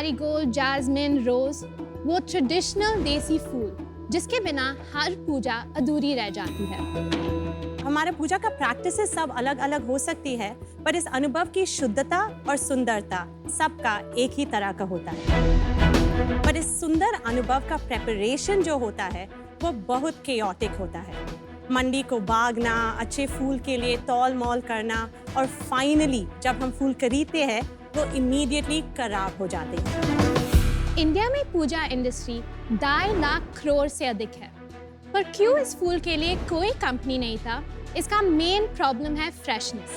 Marigold, jasmine, रोज, वो traditional देसी फूल जिसके बिना हर पूजा अधूरी रह जाती है। हमारा पूजा का प्रैक्टिसेस सब अलग अलग हो सकती है, पर इस अनुभव की शुद्धता और सुंदरता सबका एक ही तरह का होता है। पर इस सुंदर अनुभव का प्रेपरेशन जो होता है वो बहुत केओटिक होता है। मंडी को भागना, अच्छे फूल के लिए तौल मौल करना और फाइनली जब हम फूल खरीदते हैं वो इमीडिएटली खराब हो जाते हैं। इंडिया में पूजा इंडस्ट्री 2.5 लाख करोड़ से अधिक है, पर क्यों इस फूल के लिए कोई कंपनी नहीं था? इसका मेन प्रॉब्लम है फ्रेशनेस।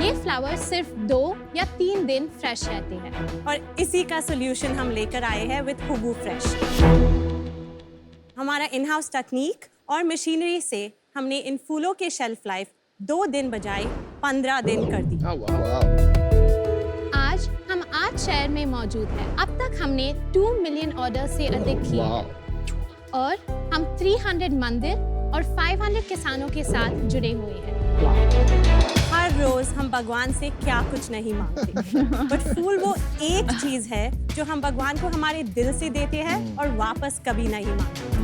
ये फ्लावर सिर्फ 2 या 3 दिन फ्रेश रहते हैं और इसी का सोल्यूशन हम लेकर आए हैं विद हुबू फ्रेश। हमारा इन हाउस टेक्निक और मशीनरी से हमने इन फूलों के शेल्फ लाइफ 2 दिन बजाय 15 दिन कर दी। आज हम 8 शहर में मौजूद हैं। अब तक हमने 2 मिलियन ऑर्डर से अधिक किए हैं और हम 300 मंदिर और 500 किसानों के साथ जुड़े हुए हैं। हर रोज हम भगवान से क्या कुछ नहीं मांगते, बट फूल वो एक चीज है जो हम भगवान को हमारे दिल से देते हैं और वापस कभी नहीं मांगते।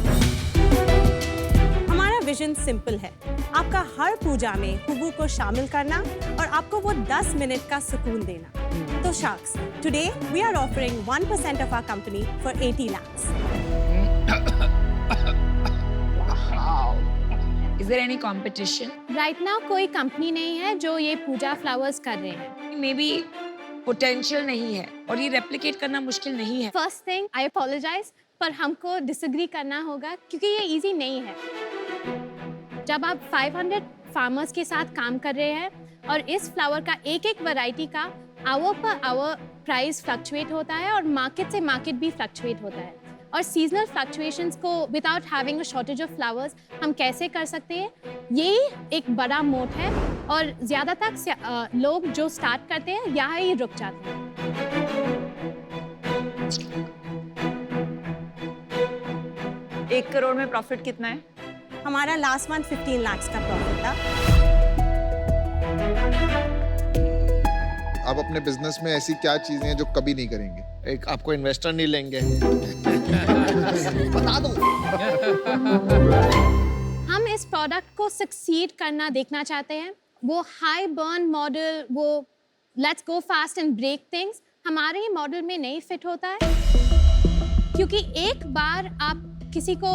हमारा विजन सिंपल है, आपका हर पूजा में हुबू को शामिल करना और आपको वो 10 मिनट का सुकून देना। तो sharks, today we are offering 1% of our company for 80 lakhs. Is there any competition? Right now कोई कंपनी नहीं है जो ये पूजा फ्लावर्स कर रहे हैं। मे बी पोटेंशियल नहीं है और ये रेप्लिकेट करना मुश्किल नहीं है। फर्स्ट थिंग, आई अपोलोजाइज, पर हमको डिसएग्री करना होगा क्योंकि ये इजी नहीं है। जब आप 500 फार्मर्स के साथ काम कर रहे हैं और इस फ्लावर का एक एक वैरायटी का our per hour price fluctuate होता है और मार्केट से मार्केट भी फ्लक्चुएट होता है, और सीजनल फ्लक्चुएशंस को without having a shortage of flowers हम कैसे कर सकते हैं, यही एक बड़ा मोट है। और ज़्यादातर लोग जो स्टार्ट करते हैं यहाँ ही रुक जाते हैं। 1 करोड़ में प्रॉफिट कितना है? हमारा लास्ट मंथ 15 lakhs का प्रॉफिट था। आप अपने बिजनेस में ऐसी क्या चीजें हैं जो कभी नहीं करेंगे? एक आपको इन्वेस्टर नहीं लेंगे। बता दो। हम इस प्रोडक्ट को सक्सीड करना देखना चाहते हैं। वो हाई बर्न मॉडल, वो let's go fast and break things हमारे मॉडल में नहीं फिट होता है, क्योंकि एक बार आप किसी को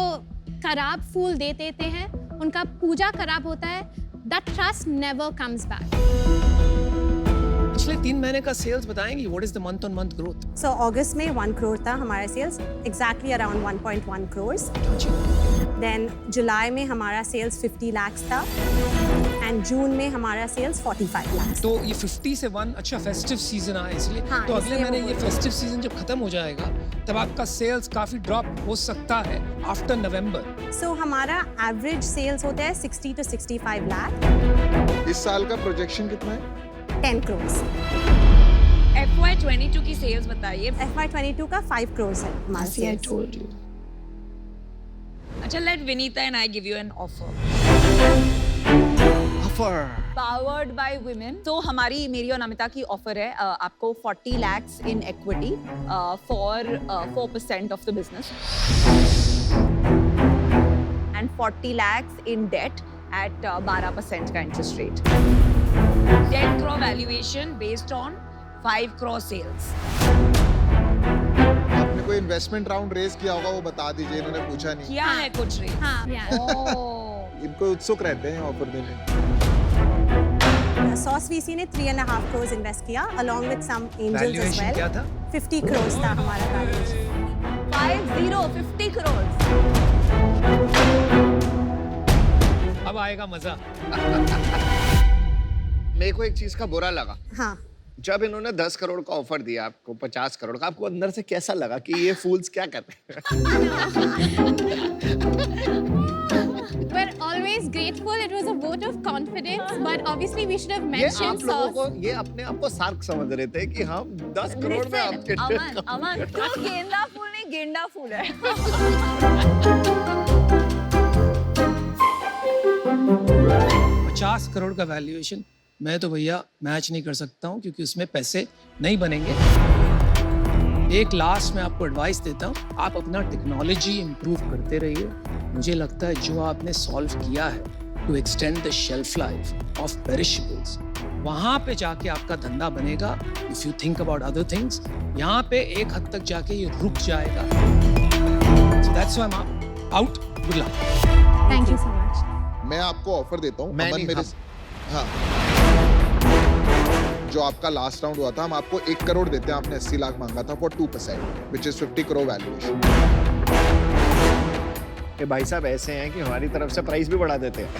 खराब फूल दे देते हैं, उनका पूजा खराब होता है, that trust never comes back. पिछले 3 महीने का सेल्स बताएंगी, what is the month on month growth? So अगस्त में 1 करोड़ था हमारा sales, exactly around 1.1 crores. Then जुलाई में हमारा सेल्स 50 lakhs था एंड जून में हमारा सेल्स 45 lakhs. तो ये 50 से 1 अच्छा फेस्टिव सीजन आया इसलिए। हाँ, तो अगले इसलिए महीने वो ये फेस्टिव सीजन जब खत्म हो जाएगा तब आपका सेल्स काफी ड्रॉप हो सकता है आफ्टर नवंबर। सो हमारा एवरेज सेल्स होता है 60 to 65 lakh. इस साल का प्रोजेक्शन कितना है? 10 crores. FY22 की सेल्स बताइए। FY22 का 5 crores है हमारा सेल्स. अच्छा, let Vinita and I give you an offer. Powered by women. तो हमारी, मेरी और नमिता की ऑफर है आपको 40 lakhs in equity for 4% of the business and 40 lakhs in debt at 12% का interest rate. 10 crore valuation based on 5 crore sales. आपने कोई इन्वेस्टमेंट राउंड रेज किया होगा, वो बता दीजिए, इन्होंने पूछा नहीं। क्या है कुछ रेट? हाँ, इनको उत्सुक रहते हैं ऑफर देने। सॉस वीसी ने 3.5 crores इन्वेस्ट किया along with some angels as valuation well. क्या था? 50 crores था हमारा वैल्यूएशन. 50 crores. अब आएगा मजा। मेरे को एक चीज का बुरा लगा, हाँ, जब इन्होंने 10 करोड़ का ऑफर दिया आपको 50 करोड़ का, आपको अंदर से कैसा लगा कि ये फूल्स क्या कर रहे हैं? we're always grateful. It was a vote of confidence, but obviously we should have ये आप mentioned लोगों sauce. को, ये अपने आप को सार्क समझ रहे थे कि हम 10 करोड़ में आपके अमन, तो गेंदा फूल नहीं, गेंडा फूल है। 50 करोड़ का वैल्यूएशन मैं तो भैया मैच नहीं कर सकता हूँ क्योंकि उसमें पैसे नहीं बनेंगे। एक लास्ट में आपको एडवाइस देता हूँ, आप अपना टेक्नोलॉजी इम्प्रूव करते रहिए। मुझे लगता है जो आपने सॉल्व किया है to extend the shelf life of perishables, वहाँ पे जाके आपका धंधा बनेगा। If you think about other things, यहाँ पे एक हद तक जाके ये रुक जाएगा। So that's why I'm out. Good luck. Thank you so much. मैं आपको ऑफर देता हूँ, मैं अमन नहीं, मेरे हाँ, जो आपका लास्ट राउंड हुआ था, हम आपको 1 करोड़ देते हैं। आपने 80 लाख मांगा था for 2%, which is 50 crore valuation. ये भाई साहब ऐसे हैं कि हमारी तरफ से प्राइस भी बढ़ा देते हैं।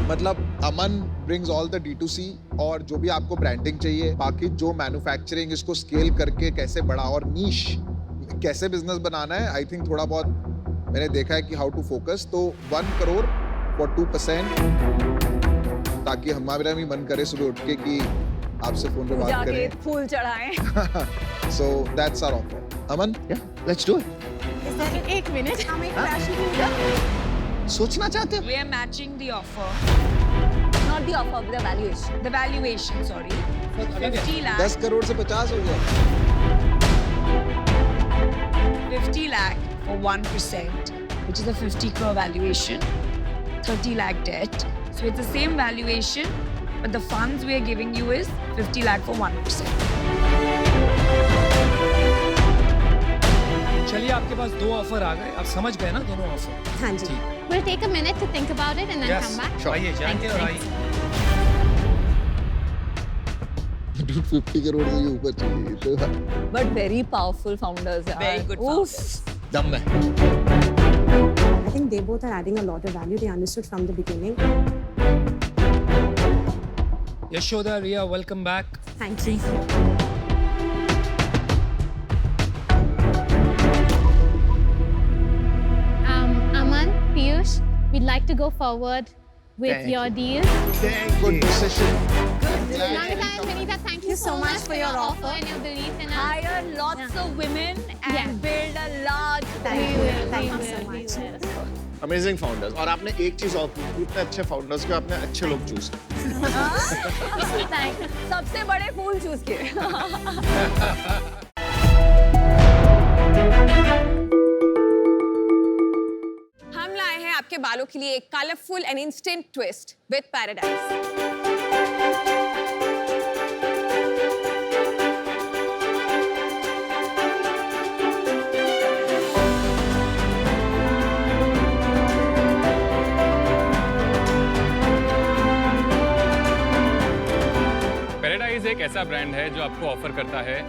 मतलब अमन ब्रिंग्स ऑल द D2C और जो भी आपको ब्रांडिंग चाहिए, बाकी जो मैन्युफैक्चरिंग, इसको स्केल करके कैसे बड़ा और नीश कैसे बिजनेस बनाना है, आई थिंक थोड़ा बहुत मैंने देखा है कि हाउ टू फोकस। तो 1 करोड़ फॉर 2%, ताकि हमारा भी मन करे सुबह उठ के कि आपसे फोन पे बात जाके करें। फूल चढ़ाएं। So that's our offer. Aman, Yeah, let's do it. एक मिनट, सोचना चाहते हो? We are matching the offer. Not the offer, the valuation. The valuation, sorry. 50 lakh. 10 crore से 50 हो गया। 50 lakh for 1%, which is a 50 crore valuation. 30 lakh debt. So it's the same valuation, but the funds we are giving you is 50 lakh for 1%. चलिए, आपके पास 2 offer आ गए, आप समझ गए ना दोनों ऑफर? हाँ जी। We'll take a minute to think about it and then come back. आइए जाइए और आइए। Dude, 50 करोड़ से भी ऊपर चली गई तो But very powerful founders. यार। Very good Oof. founders. दम में। I think they both are adding a lot of value. They understood from the beginning. Yashoda, Riya, welcome back. Thank you. Aman, Piyush, we'd like to go forward with Thank your you. deal. good decision. Namita and Vinita, thank you so much for your offer and your belief in us. Hire lots of women and Yeah. build a large Thank We you. will, Thank we you so will, we much. will. Amazing founders. और आपने एक चीज और की, इतने अच्छे founders के आपने अच्छे लोग चूज किए। Thank you. सबसे बड़े फूल चूज किए। हम लाए हैं आपके बालों के लिए एक colourful and instant twist with paradise. Paradise एक ऐसा ब्रांड है जो आपको ऑफर करता है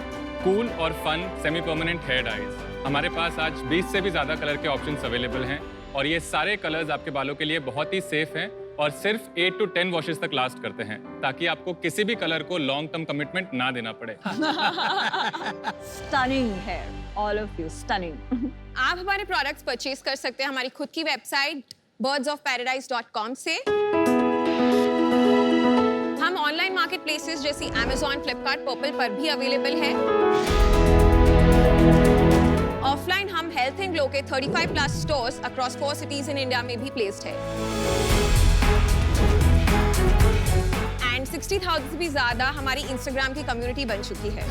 कूल और fun semi permanent hair dyes. हमारे पास आज 20 से भी ज़्यादा कलर के ऑप्शंस अवेलेबल हैं और ये सारे कलर्स आपके बालों के लिए बहुत ही सेफ हैं और सिर्फ 8 to 10 वॉशेस तक लास्ट करते हैं, ताकि आपको किसी भी कलर को लॉन्ग टर्म कमिटमेंट ना देना पड़े। Stunning hair, all of you stunning. आप हमारे प्रोडक्ट्स परचेज कर सकते हैं हमारी खुद की वेबसाइट birdsofparadise.com से। हम ऑनलाइन मार्केट प्लेसेस जैसी Amazon, Flipkart, Purple पर भी अवेलेबल है। ऑफलाइन हम हेल्थ एंड ग्लो के 35 plus stores across 4 cities in India में भी प्लेस्ड है। एंड 60,000 से भी ज्यादा हमारी इंस्टाग्राम की कम्युनिटी बन चुकी है।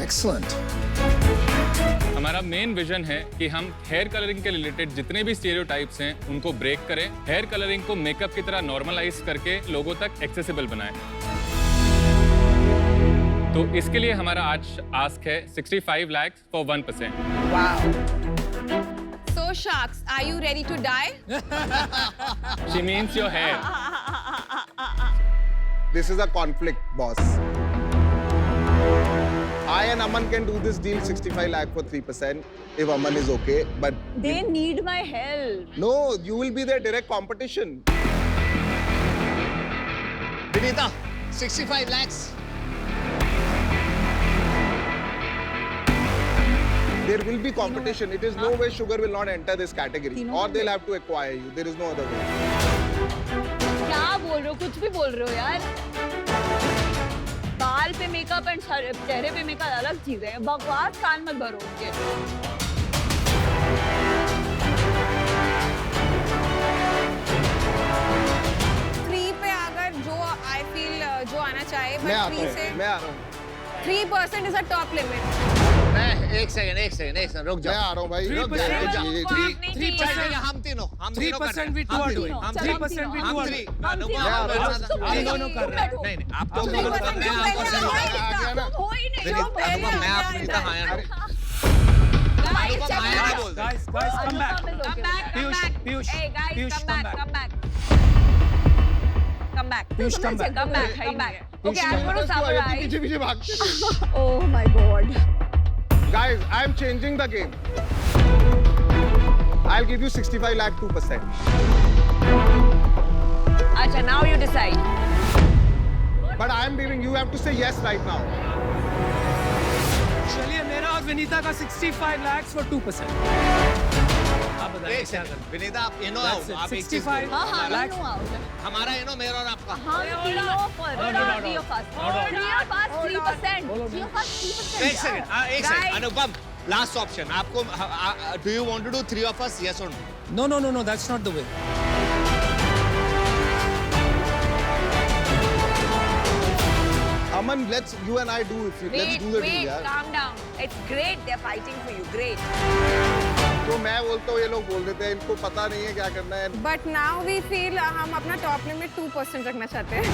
हमारा मेन विजन है कि हम हेयर कलरिंग के रिलेटेड जितने भी स्टीरियोटाइप्स हैं उनको ब्रेक करें, हेयर कलरिंग को मेकअप की तरह नॉर्मलाइज करके लोगों तक एक्सेसिबल बनाएं। तो इसके लिए हमारा आज आस्क है 65 lakhs for 1%। So sharks, are you ready to die? She means your hair. This is a conflict, boss. I and Aman can do this deal 65 lakh for 3% if Aman is okay, but They need my help. no, you will be their direct competition. Vinita, 65 lakhs। There will be competition. It is no way sugar will not enter this category, or they'll have to acquire you. There is no other way. क्या बोल रहे हो? कुछ भी बोल रहे हो यार। बाल पे मेकअप एंड चेहरे पे मेकअप अलग चीजें हैं। बकवास कान मत भरो उनके। फ्री पे अगर जो आई फील जो मैं आता 3 से हूँ मैं आ रहा हूँ 3% इज अ टॉप लिमिट। मैं एक सेकंड रुक मैं जाओ। आ रहा हूँ भाई 3% हम तीनों कर रहे 3% we हैं। two हम are तीनों। doing. हम 3% we two are three। doing. अनुभव, मैं आ रहा हूँ। हम दोनों कर रहे हैं. नहीं नहीं आप तो तुम दोनों कर दोनों रहे हैं, कर आप रहे हैं। कर रहे हैं। आ गया ना अनुभव, मैं आप नीता हाँ यार। अनुभव हाँ बोल दे। Guys, come back. Piyush, Come back. Piyush, come back. Come back. Come back. Okay, I'm going to तू summarize. पीछे पीछे भागते थे। Oh my God. Guys, I am changing the game. I'll give you 65 lakh 2%. Acha, now you decide. But I am giving, you have to say yes right now. चलिए मेरा और विनीता का 65 lakhs for 2%. आप बताइए एक क्या सेकंड करना विनीता आप इनो आओ That's it. आप एक चीज 65 हाँ हाँ lakhs. no out. हमारा इनो मेरा और आपका हाँ तीनों पर three of us. Three of us 3%. Three of us 3%. एक सेकंड एक सेकंड अनुपम लास्ट ऑप्शन आपको do you want to do 3 of us yes or no No, that's not the way. Aman, you and I do if you, let's do the deal यार. Calm down. It's great. They're fighting for you. Great. तो मैं बोलता हूँ ये लोग बोल देते हैं इनको पता नहीं है क्या करना है. But now we feel हम अपना टॉप लिमिट 2% रखना चाहते हैं.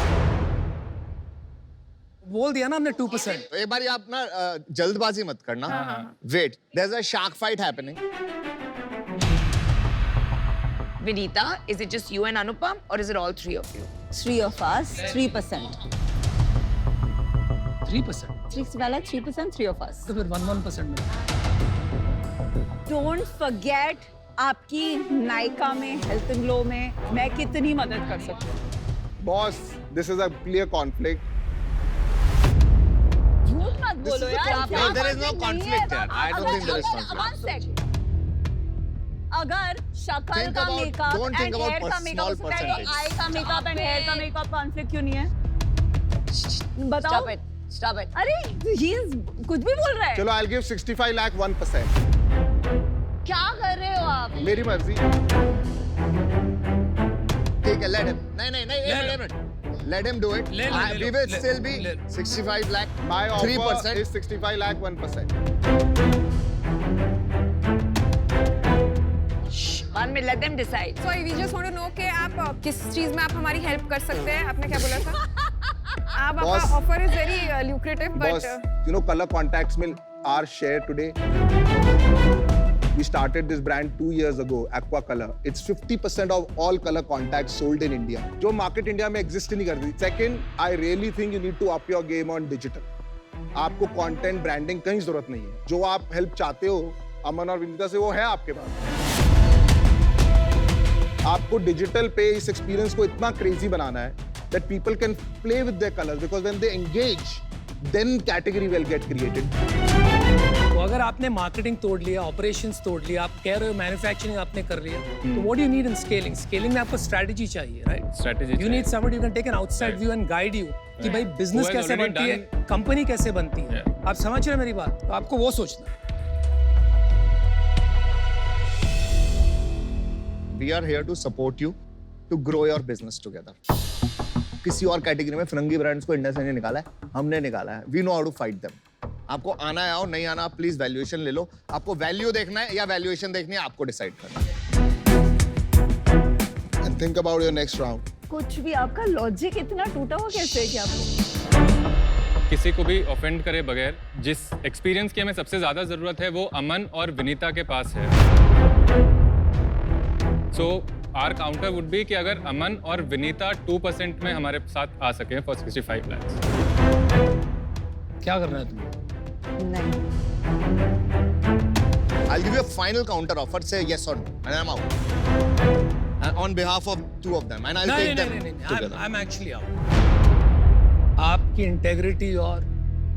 बोल दिया ना हमने 2%. तो एक बार आप ना जल्दबाजी मत करना wait there is a shark fight happening Vinita, is it just you and Anupam or is it all three of you? Three of us 3%. 3%. 3%, three of us. तो फिर 1% में. Don't forget आपकी नायका में हेल्थ एंड ग्लो में मैं कितनी मदद कर सकती हूँ. Boss, this is a clear conflict. झूठ मत बोलो यार. No, there is no conflict यार. I don't think there is conflict. One second. अगर शक्ल Think का about- makeup don't think and about hair का small मेकअप हो सकता है percentage. तो आई का मेकअप एंड हेयर का मेकअप कॉन्फ्लिक्ट क्यों नहीं है? बताओ. Stop it. Stop it. अरे he is कुछ भी बोल रहा है. चलो I'll give 65 lakh 1%. क्या कर रहे हो आप? मेरी मर्जी. ठीक है लेट हिम नहीं एक minute let him do it ले लो, वी विल ले- स्टिल बी ले- 65 lakh My offer 3% is 65 lakh 1%. One minute, let them decide. So we just want to know कि आप किस चीज में आप हमारी हेल्प कर सकते हैं. आपने क्या बोला था? आप आपका Boss. offer is very lucrative, but Boss, you know color contacts में our share today. We started this brand 2 years ago, Aqua Color. It's 50% of all color contacts sold in India. जो market India में exist ही नहीं करती. Second, I really think you need to up your game on digital. आपको content branding कहीं जरूरत नहीं है. जो आप help चाहते हो, अमन और विनीता से वो है आपके पास. आपको डिजिटल पे इस एक्सपीरियंस को इतना क्रेजी बनाना है that people can play with their colors because when they engage, then category will get created. तो अगर आपने मार्केटिंग तोड़ लिया, ऑपरेशंस तोड़ लिया, आप कह रहे हो मैन्युफैक्चरिंग आपने कर लिया, तो what do you need in scaling? Scaling में आपको स्ट्रेटजी चाहिए, राइट? Strategy यू नीड चाहिए. Somebody who can take an outside view and guide you कि भाई बिजनेस Who has कैसे already बनती है, कंपनी कैसे बनती है. आप समझ रहे हैं मेरी बात? तो आपको वो सोचना है. we are here to support you to grow your business together किसी और कैटेगरी में फिरंगी ब्रांड्स को इंडिया से नहीं निकाला है, हमने निकाला है. We know how to fight them. आपको आना है आओ, नहीं आना आप प्लीज वैल्यूएशन ले लो. आपको वैल्यू देखना है या वैल्यूएशन देखनी है, आपको डिसाइड करना है. And think about your next round. कुछ भी आपका लॉजिक इतना टूटा हुआ कैसे है कि आपको? किसी को भी ऑफेंड करे बगैर जिस एक्सपीरियंस की हमें सबसे ज्यादा जरूरत है वो अमन और विनीता के पास है. सो आर काउंटर वुड बी कि अगर अमन और विनीता 2% में हमारे साथ आ सके फॉर 65 lakhs. क्या करना है तुम्हें? नहीं. I'll give you a final counter offer. Say yes or no, and I'm out. And on behalf of two of them, and I'll take them together. I'm actually out. आपकी integrity और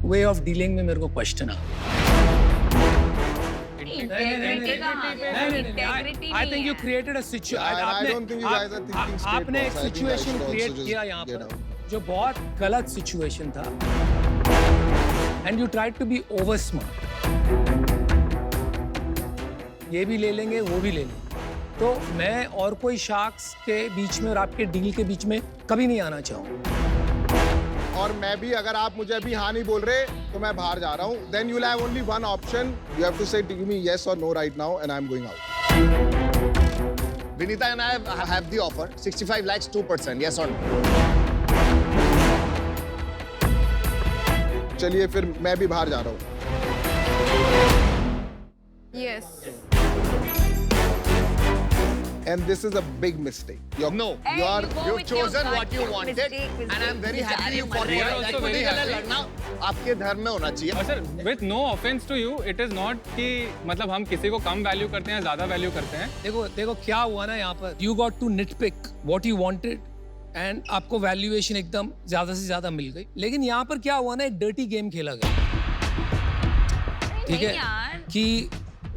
way of dealing में मेरे को question आ. I think you created a situation. I don't think you guys are thinking straight, आपने एक boss. I think I situation should also create just किया यहाँ get पर out. जो बहुत गलत सिचुएशन था. And you tried to be over smart. ये भी ले लेंगे, वो भी ले लेंगे. तो मैं और कोई शार्क्स के बीच में और आपके डील के बीच में कभी नहीं आना चाहूँगा. और मैं भी, अगर आप मुझे अभी हाँ नहीं बोल रहे तो मैं बाहर जा रहा हूँ. Then you'll have only one option. You have to say give me yes or no right now and I'm going out. Vinita and I have the offer. 65 lakhs, 2%. Yes or no? चलिए फिर मैं भी बाहर जा रहा हूँ. Yes. And this is a big mistake. No. Hey, You are, you go you've with your chosen gut. what you wanted, Mistake is and I'm very big. happy बेचारे for मर you. रहे हैं। also Equity very colour happy. लड़ना आपके धर्म में होना चाहिए. और sir with no offence to you, it is not कि मतलब हम किसी को कम वैल्यू करते हैं, ज्यादा वैल्यू करते हैं. देखो देखो क्या हुआ ना यहाँ पर, you got to nitpick what you wanted and आपको वैल्यूएशन एकदम ज्यादा से ज्यादा मिल गई. लेकिन यहाँ पर क्या हुआ ना, एक डर्टी गेम खेला गया. ठीक है कि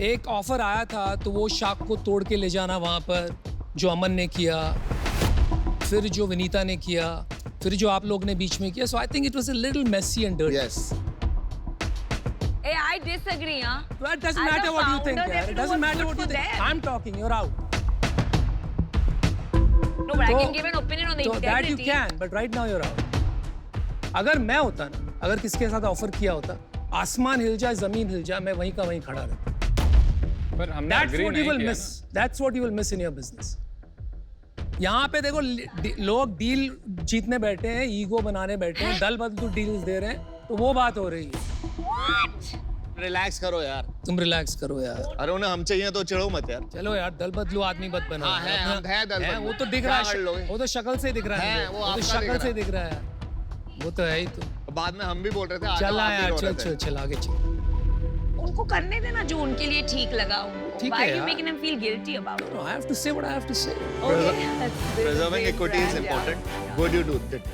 एक ऑफर आया था तो वो शाख को तोड़ के ले जाना वहां पर, जो अमन ने किया, फिर जो विनीता ने किया, फिर जो आप लोग ने बीच में किया. So I think it was a little messy and dirty. Yes. Hey, I disagree, huh? It doesn't As a matter what you founder, think. they have It to do doesn't what's matter good what you for think. them. I'm talking. You're out. No, but I So- can give an opinion on the So that you integrity. can, but right now you're out. अगर मैं होता ना, अगर किसके साथ offer किया होता, आसमान हिल जाए, जमीन हिल जाए, मैं वहीं का वहीं खड़ा रहता. पर हमने That's एग्री what you नहीं will किया miss. ना. That's what you will miss in your business. यहाँ पे देखो लोग डील जीतने बैठे हैं, ईगो बनाने बैठे हैं, दल बदल डील्स दे रहे हैं, तो वो बात हो रही है. रिलैक्स करो यार. तुम रिलैक्स करो यार. अरे उन्हें हम चाहिए तो चिढ़ो मत यार. चलो यार, दल बदलू आदमी बद बना. हाँ, है, हम है दल बदलू. वो तो दिख रहा क्या कर लोगे? है, वो तो शक्ल से दिख रहा है, है, वो वो तो आपका शक्ल दिख से रहा दिख रहा है. वो तो है ही. तो बाद में हम भी बोल रहे थे. आ चल जाओ, आप भी यार, रो चल रहे थे. चल चल आगे चल. उनको करने देना जो उनके लिए ठीक लगा. ठीक Why है are you यार. making them feel guilty about it? No, I have to say what I have to say. Okay, that's Preserving great equity is brand, yeah. important. Good you do that.